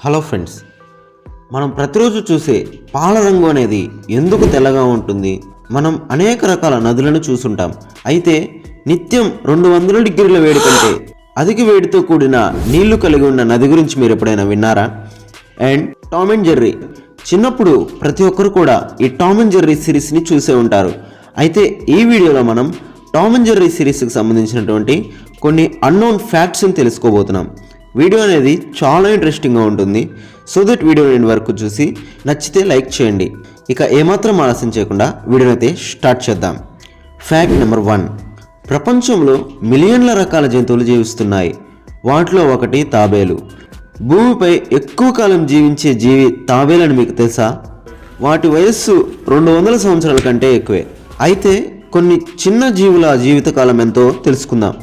Hello friends, మనం ప్రతిరోజు చూసే పాల రంగు అనేది ఎందుకు తెల్లగా ఉంటుంది? మనం అనేక రకాల నదులను చూసుంటాం. అయితే నిత్యం 200 డిగ్రీల వేడి కంటే అధిక వేడితో కూడిన నీళ్లు కలిగి ఉన్న నది గురించి మీరు ఎప్పుడైనా విన్నారా? అండ్ టామ్ అండ్ జెర్రీ, చిన్నప్పుడు ప్రతి ఒక్కరు కూడా ఈ టామ్ అండ్ జెర్రీ సిరీస్ని చూసే ఉంటారు. అయితే ఈ వీడియోలో మనం టామ్ అండ్ జెర్రీ సిరీస్కి సంబంధించినటువంటి కొన్ని అన్నోన్ ఫ్యాక్ట్స్ని తెలుసుకోబోతున్నాం. వీడియో అనేది చాలా ఇంట్రెస్టింగ్గా ఉంటుంది. సో దట్ వీడియో ఎండ్ వరకు చూసి నచ్చితే లైక్ చేయండి. ఇక ఏమాత్రం ఆలస్యం చేయకుండా వీడియోని అయితే స్టార్ట్ చేద్దాం. ఫ్యాక్ట్ నెంబర్ 1, ప్రపంచంలో మిలియన్ల రకాల జంతువులు జీవిస్తున్నాయి. వాటిలో ఒకటి తాబేలు. భూమిపై ఎక్కువ కాలం జీవించే జీవి తాబేలు అని మీకు తెలుసా? వాటి వయస్సు 200 సంవత్సరాల కంటే ఎక్కువే. అయితే కొన్ని చిన్న జీవుల జీవితకాలం ఎంతో తెలుసుకుందాం.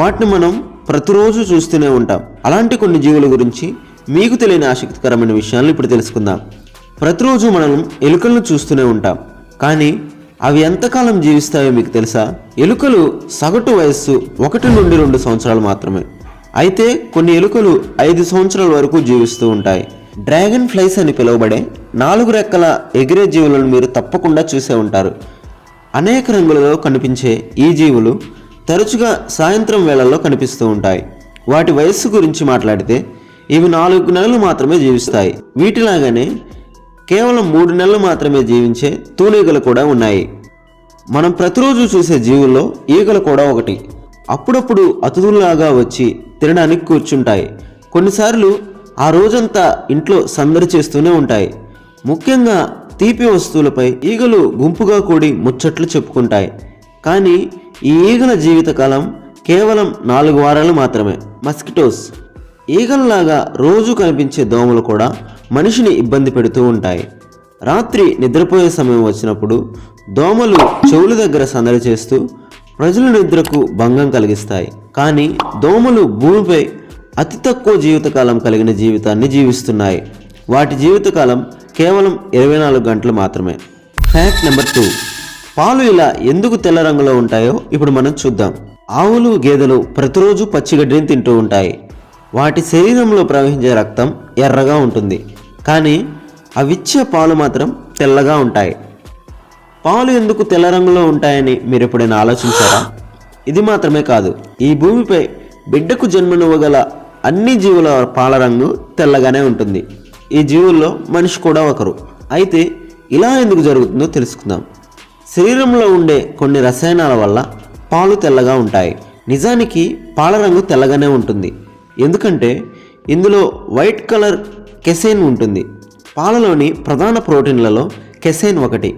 వాటిని మనం ప్రతిరోజు చూస్తూనే ఉంటాం. అలాంటి కొన్ని జీవుల గురించి మీకు తెలియని ఆసక్తికరమైన విషయాలను ఇప్పుడు తెలుసుకుందాం. ప్రతిరోజు మనం ఎలుకలను చూస్తూనే ఉంటాం, కానీ అవి ఎంతకాలం జీవిస్తాయో మీకు తెలుసా? ఎలుకలు సగటు వయస్సు 1 నుండి 2 సంవత్సరాలు మాత్రమే. అయితే కొన్ని ఎలుకలు 5 సంవత్సరాల వరకు జీవిస్తూ ఉంటాయి. డ్రాగన్ ఫ్లైస్ అని పిలువబడే 4 రెక్కల ఎగిరే జీవులను మీరు తప్పకుండా చూసే ఉంటారు. అనేక రంగులలో కనిపించే ఈ జీవులు తరచుగా సాయంత్రం వేళల్లో కనిపిస్తూ ఉంటాయి. వాటి వయస్సు గురించి మాట్లాడితే ఇవి 4 నెలలు మాత్రమే జీవిస్తాయి. వీటిలాగానే కేవలం 3 నెలలు మాత్రమే జీవించే తూనీగలు కూడా ఉన్నాయి. మనం ప్రతిరోజు చూసే జీవుల్లో ఈగలు కూడా ఒకటి. అప్పుడప్పుడు అతిథుల్లాగా వచ్చి తినడానికి కూర్చుంటాయి. కొన్నిసార్లు ఆ రోజంతా ఇంట్లో సందడి చేస్తూనే ఉంటాయి. ముఖ్యంగా తీపి వస్తువులపై ఈగలు గుంపుగా కూడి ముచ్చట్లు చెప్పుకుంటాయి. కానీ ఈ ఈగల జీవితకాలం కేవలం 4 వారాలు మాత్రమే. మస్కిటోస్, ఈగల్లాగా రోజు కనిపించే దోమలు కూడా మనిషిని ఇబ్బంది పెడుతూ ఉంటాయి. రాత్రి నిద్రపోయే సమయం వచ్చినప్పుడు దోమలు చెవుల దగ్గర సందడి చేస్తూ ప్రజల నిద్రకు భంగం కలిగిస్తాయి. కానీ దోమలు భూమిపై అతి తక్కువ జీవితకాలం కలిగిన జీవితాన్ని జీవిస్తున్నాయి. వాటి జీవితకాలం కేవలం 24 గంటలు మాత్రమే. ఫ్యాక్ట్ నెంబర్ 2, పాలు ఇలా ఎందుకు తెల్ల రంగులో ఉంటాయో ఇప్పుడు మనం చూద్దాం. ఆవులు, గేదెలు ప్రతిరోజు పచ్చిగడ్డిని తింటూ ఉంటాయి. వాటి శరీరంలో ప్రవహించే రక్తం ఎర్రగా ఉంటుంది, కానీ అవిచ్చే పాలు మాత్రం తెల్లగా ఉంటాయి. పాలు ఎందుకు తెల్ల రంగులో ఉంటాయని మీరు ఎప్పుడైనా ఆలోచించారా? ఇది మాత్రమే కాదు, ఈ భూమిపై బిడ్డకు జన్మనివ్వగల అన్ని జీవుల పాల రంగు తెల్లగానే ఉంటుంది. ఈ జీవుల్లో మనిషి కూడా ఒకరు. అయితే ఇలా ఎందుకు జరుగుతుందో తెలుసుకుందాం. శరీరంలో ఉండే కొన్ని రసాయనాల వల్ల పాలు తెల్లగా ఉంటాయి. నిజానికి పాల రంగు తెల్లగానే ఉంటుంది, ఎందుకంటే ఇందులో వైట్ కలర్ కెసైన్ ఉంటుంది. పాలలోని ప్రధాన ప్రోటీన్లలో కెసైన్ ఒకటి.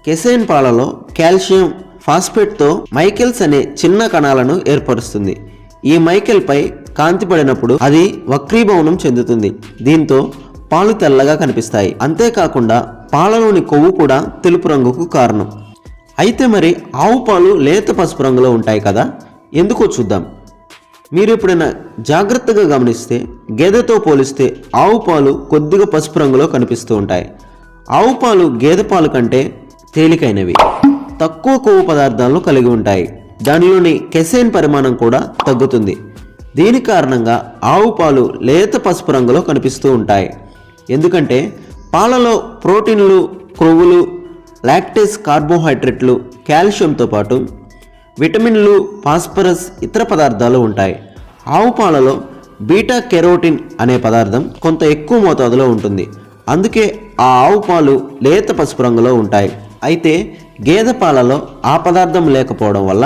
కెసైన్ పాలలో కాల్షియం ఫాస్ఫేట్తో మైకెల్స్ అనే చిన్న కణాలను ఏర్పరుస్తుంది. ఈ మైకెల్పై కాంతి పడినప్పుడు అది వక్రీభవనం చెందుతుంది. దీంతో పాలు తెల్లగా కనిపిస్తాయి. అంతేకాకుండా పాలలోని కొవ్వు కూడా తెలుపు రంగుకు కారణం. అయితే మరి ఆవు పాలు లేత పసుపు రంగులో ఉంటాయి కదా, ఎందుకో చూద్దాం. మీరు ఎప్పుడైనా జాగ్రత్తగా గమనిస్తే గేదెతో పోలిస్తే ఆవు పాలు కొద్దిగా పసుపు రంగులో కనిపిస్తూ ఉంటాయి. ఆవు పాలు గేదె పాలు కంటే తేలికైనవి, తక్కువ కొవ్వు పదార్థాలను కలిగి ఉంటాయి. దానిలోని కెసైన్ పరిమాణం కూడా తగ్గుతుంది. దీని కారణంగా ఆవు పాలు లేత పసుపు రంగులో కనిపిస్తూ ఉంటాయి. ఎందుకంటే పాలలో ప్రోటీన్లు, క్రొవ్వులు, లాక్టేస్, కార్బోహైడ్రేట్లు, కాల్షియంతో పాటు విటమిన్లు, ఫాస్ఫరస్, ఇతర పదార్థాలు ఉంటాయి. ఆవు పాలలో బీటా కెరోటిన్ అనే పదార్థం కొంత ఎక్కువ మోతాదులో ఉంటుంది. అందుకే ఆ ఆవు పాలు లేత పసుపు రంగులో ఉంటాయి. అయితే గేదె పాలలో ఆ పదార్థం లేకపోవడం వల్ల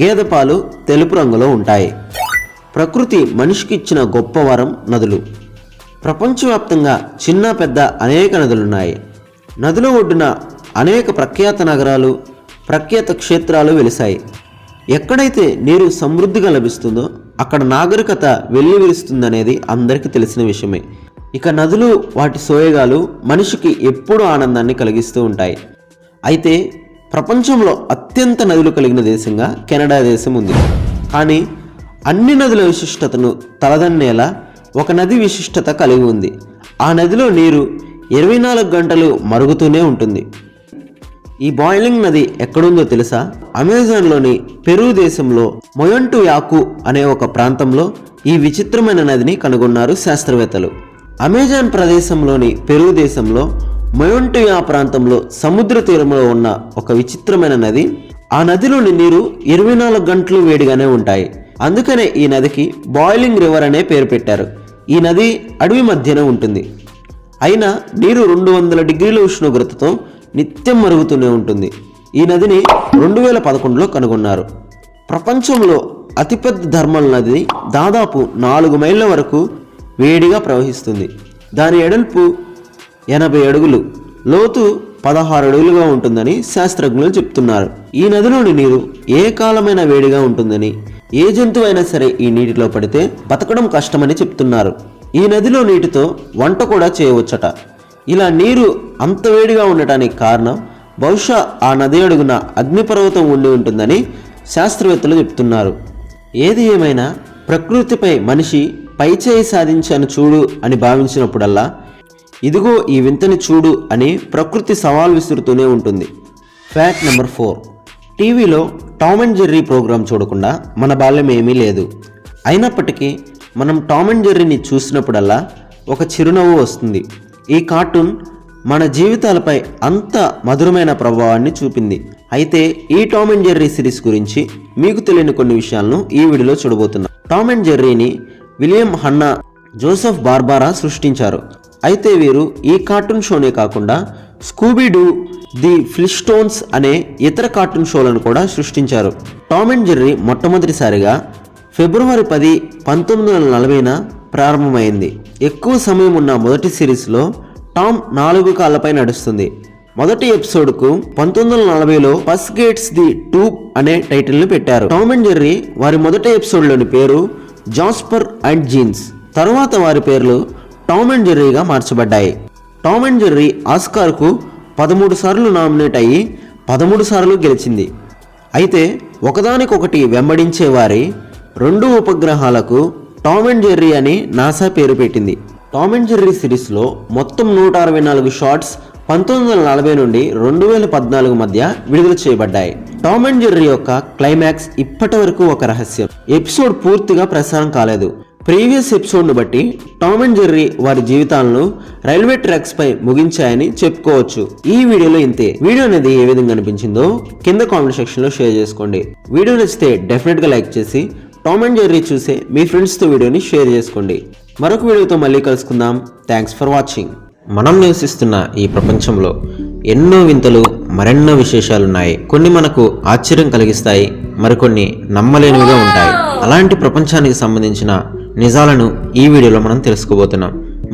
గేదె పాలు తెలుపు రంగులో ఉంటాయి. ప్రకృతి మనిషికి ఇచ్చిన గొప్ప వరం నదులు. ప్రపంచవ్యాప్తంగా చిన్న పెద్ద అనేక నదులున్నాయి. నదుల ఒడ్డున అనేక ప్రఖ్యాత నగరాలు, ప్రఖ్యాత క్షేత్రాలు వెలిశాయి. ఎక్కడైతే నీరు సమృద్ధిగా లభిస్తుందో అక్కడ నాగరికత వెల్లివిరుస్తుందనేది అందరికీ తెలిసిన విషయమే. ఇక నదులు, వాటి సోయగాలు మనిషికి ఎప్పుడూ ఆనందాన్ని కలిగిస్తూ ఉంటాయి. అయితే ప్రపంచంలో అత్యంత నదులు కలిగిన దేశంగా కెనడా దేశం ఉంది. కానీ అన్ని నదుల విశిష్టతను తలదన్నేలా ఒక నది విశిష్టత కలిగి ఉంది. ఆ నదిలో నీరు 24 గంటలు మరుగుతూనే ఉంటుంది. ఈ బాయిలింగ్ నది ఎక్కడుందో తెలుసా? అమెజాన్లోని పెరు దేశంలో మొయంటు యాకు అనే ఒక ప్రాంతంలో ఈ విచిత్రమైన నదిని కనుగొన్నారు శాస్త్రవేత్తలు. అమెజాన్ ప్రదేశంలోని పెరు దేశంలో మొయింటోయా ప్రాంతంలో సముద్ర తీరంలో ఉన్న ఒక విచిత్రమైన నది. ఆ నదిలోని నీరు 24 గంటలు వేడిగానే ఉంటాయి. అందుకనే ఈ నదికి బాయిలింగ్ రివర్ అనే పేరు పెట్టారు. ఈ నది అడవి మధ్యన ఉంటుంది. అయినా నీరు 200 డిగ్రీల ఉష్ణోగ్రతతో నిత్యం మరుగుతూనే ఉంటుంది. ఈ నదిని 2011లో కనుగొన్నారు. ప్రపంచంలో అతిపెద్ద థర్మల్ నది దాదాపు 4 మైళ్ళ వరకు వేడిగా ప్రవహిస్తుంది. దాని ఎడల్పు 80 అడుగులు, లోతు 16 అడుగులుగా ఉంటుందని శాస్త్రజ్ఞులు చెప్తున్నారు. ఈ నదిలోని నీరు ఏ కాలమైన వేడిగా ఉంటుందని, ఏ జంతువు అయినా సరే ఈ నీటిలో పడితే బతకడం కష్టమని చెప్తున్నారు. ఈ నదిలో నీటితో వంట కూడా చేయవచ్చట. ఇలా నీరు అంత వేడిగా ఉండటానికి కారణం బహుశా ఆ నది అడుగున అగ్నిపర్వతం ఉండి ఉంటుందని శాస్త్రవేత్తలు చెప్తున్నారు. ఏది ఏమైనా ప్రకృతిపై మనిషి పైచేయి సాధించాను చూడు అని భావించినప్పుడల్లా ఇదిగో ఈ వింతని చూడు అని ప్రకృతి సవాల్ విసురుతూనే ఉంటుంది. Fact number 4. టీవీలో టామ్ అండ్ జెర్రీ ప్రోగ్రాం చూడకుండా మన బాల్యం ఏమీ లేదు. అయినప్పటికీ మనం టామ్ అండ్ జెర్రీని చూసినప్పుడల్లా ఒక చిరునవ్వు వస్తుంది. ఈ కార్టూన్ మన జీవితాలపై అంత మధురమైన ప్రభావాన్ని చూపింది. అయితే ఈ టామ్ అండ్ జెర్రీ సిరీస్ గురించి మీకు తెలియని కొన్ని విషయాలను ఈ వీడియోలో చూడబోతున్నాం. టామ్ అండ్ జెర్రీని విలియం హన్నా, జోసెఫ్ బార్బరా సృష్టించారు. అయితే వీరు ఈ కార్టూన్ షోనే కాకుండా స్కూబీ డూ, ది ఫ్లిస్టోన్స్ అనే ఇతర కార్టూన్ షోలను కూడా సృష్టించారు. టామ్ అండ్ జెర్రీ మొట్టమొదటిసారిగా ఫిబ్రవరి 10, 1940న ప్రారంభమైంది. ఎక్కువ సమయం ఉన్న మొదటి సిరీస్లో టామ్ 4 కాళ్ళపై నడుస్తుంది. మొదటి ఎపిసోడ్కు 1940లో పస్ గేట్స్ ది ట్యూబ్ అనే టైటిల్ని పెట్టారు. టామ్ అండ్ జెర్రీ వారి మొదటి ఎపిసోడ్లోని పేరు జాస్పర్ అండ్ జీన్స్. తరువాత వారి పేర్లు టామ్ అండ్ జెర్రీగా మార్చబడ్డాయి. టామ్ అండ్ జెర్రీ ఆస్కార్కు 13 సార్లు నామినేట్ అయ్యి 13 సార్లు గెలిచింది. అయితే ఒకదానికొకటి వెంబడించే వారి 2 ఉపగ్రహాలకు టామ్ అండ్ జెర్రీ అని నాసా పేరు పెట్టింది. టామ్ అండ్ జెర్రీ సిరీస్లో మొత్తం 164 షార్ట్స్ 1940 నుండి 2014 మధ్య విడుదల చేయబడ్డాయి. టామ్ అండ్ జెర్రీ యొక్క క్లైమాక్స్ ఇప్పటి వరకు ఒక రహస్యం. ఎపిసోడ్ పూర్తిగా ప్రసారం కాలేదు. ప్రీవియస్ ఎపిసోడ్ను బట్టి టామ్ అండ్ జెర్రీ వారి జీవితాలను రైల్వే ట్రాక్స్ పై ముగించాయని చెప్పుకోవచ్చు. ఈ వీడియోలో ఇంతే. వీడియో అనేది ఏ విధంగా అనిపించిందో కింద కామెంట్ సెక్షన్లో షేర్ చేసుకోండి. వీడియో నచ్చితే డెఫినెట్గా లైక్ చేసి టామ్ అండ్ జెర్రీ చూసే మీ ఫ్రెండ్స్తో వీడియోని షేర్ చేసుకోండి. మరొక వీడియోతో మళ్ళీ కలుసుకుందాం. Thanks for watching. మనం నివసిస్తున్న ఈ ప్రపంచంలో ఎన్నో వింతలు, మరెన్నో విశేషాలున్నాయి. కొన్ని మనకు ఆశ్చర్యం కలిగిస్తాయి, మరికొన్ని నమ్మలేనివిగా ఉంటాయి. అలాంటి ప్రపంచానికి సంబంధించిన నిజాలను ఈ వీడియోలో మనం తెలుసుకోబోతున్నాం.